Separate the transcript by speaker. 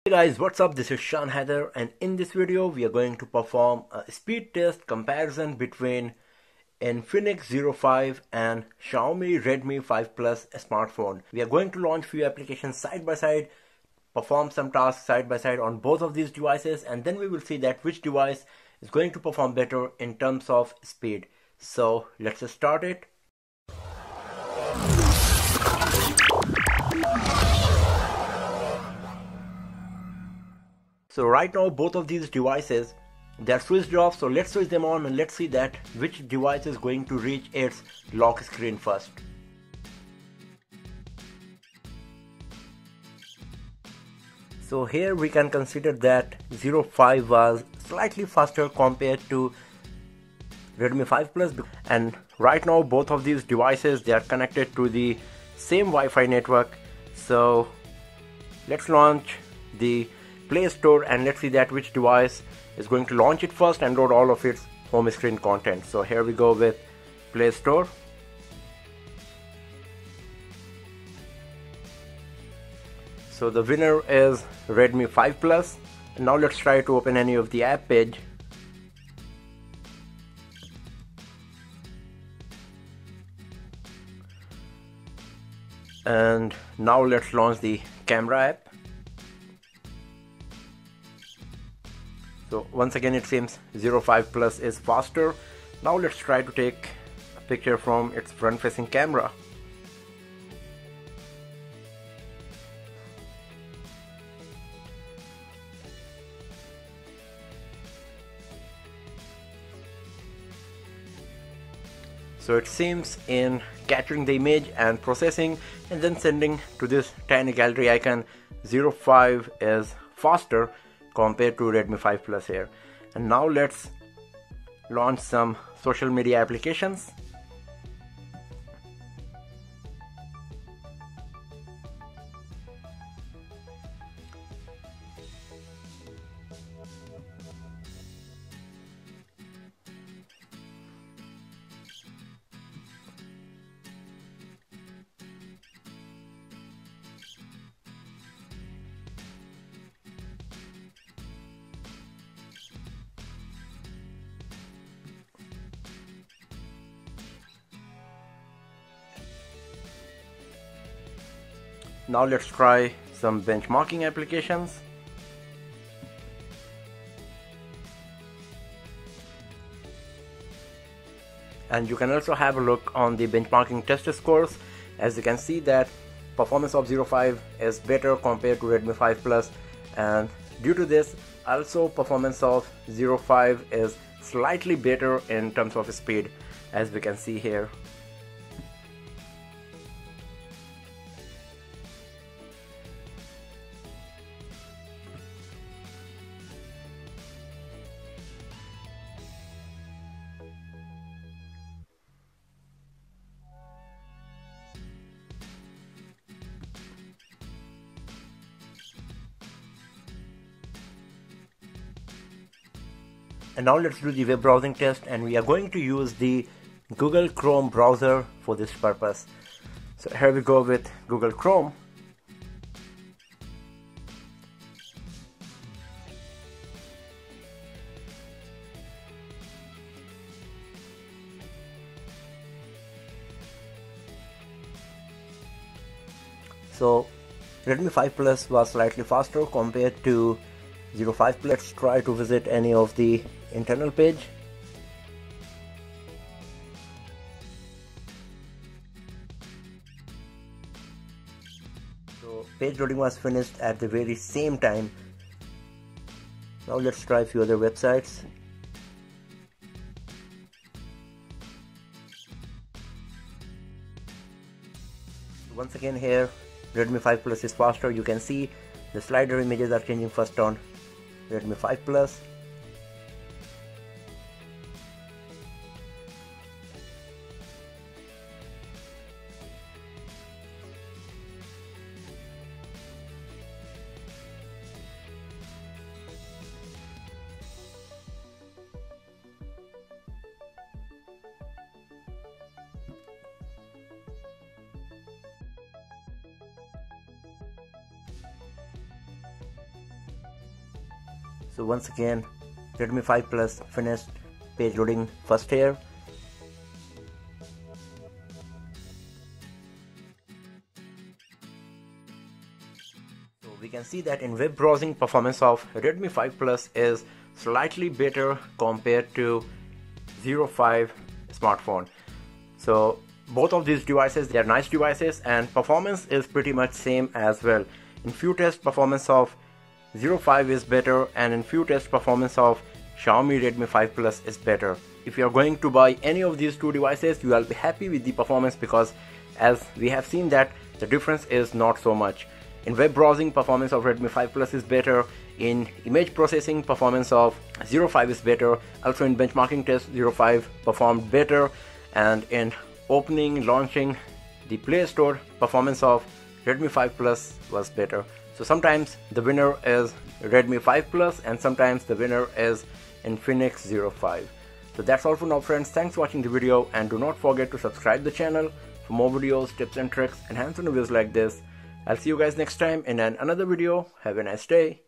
Speaker 1: Hey guys, what's up? This is Sean Heather, and in this video we are going to perform a speed test comparison between Infinix Zero 5 and Xiaomi Redmi 5 Plus smartphone. We are going to launch few applications side by side, perform some tasks side by side on both of these devices, and then we will see that which device is going to perform better in terms of speed. So let's just start it. So right now both of these devices, they are switched off, so let's switch them on and let's see that which device is going to reach its lock screen first. So here we can consider that Zero 5 was slightly faster compared to Redmi 5 Plus, and right now both of these devices, they are connected to the same Wi-Fi network. So let's launch the Play Store and let's see that which device is going to launch it first and load all of its home screen content. So here we go with Play Store. So the winner is Redmi 5 Plus. And now let's try to open any of the app page. And now let's launch the camera app. So once again it seems Zero 5 Plus is faster. Now let's try to take a picture from its front facing camera. So it seems in capturing the image and processing and then sending to this tiny gallery icon, Zero 5 is faster compared to Redmi 5 Plus here. And now let's launch some social media applications. Now let's try some benchmarking applications. And you can also have a look on the benchmarking test scores. As you can see that performance of Zero 5 is better compared to Redmi 5 Plus, and due to this also performance of Zero 5 is slightly better in terms of speed, as we can see here. And now let's do the web browsing test, and we are going to use the Google Chrome browser for this purpose. So here we go with Google Chrome. So Redmi 5 Plus was slightly faster compared to Zero 5 Plus. Let's try to visit any of the internal page. So page loading was finished at the very same time. Now let's try a few other websites. Once again here Redmi 5 Plus is faster. You can see the slider images are changing first on Redmi 5 Plus. So once again, Redmi 5 Plus finished page loading first here. So we can see that in web browsing, performance of Redmi 5 Plus is slightly better compared to Zero 5 smartphone. So both of these devices, they are nice devices, and performance is pretty much same as well. In few tests, performance of Zero 5 is better, and in few tests, performance of Xiaomi Redmi 5 Plus is better. If you are going to buy any of these two devices, you will be happy with the performance, because as we have seen that the difference is not so much. In web browsing, performance of Redmi 5 Plus is better. In image processing, performance of Zero 5 is better. Also in benchmarking tests, Zero 5 performed better. And in opening, launching the Play Store, performance of Redmi 5 Plus was better. So sometimes the winner is Redmi 5 Plus, and sometimes the winner is Infinix Zero 5. So that's all for now, friends. Thanks for watching the video, and do not forget to subscribe the channel for more videos, tips and tricks, and hands-on reviews like this. I'll see you guys next time in another video. Have a nice day.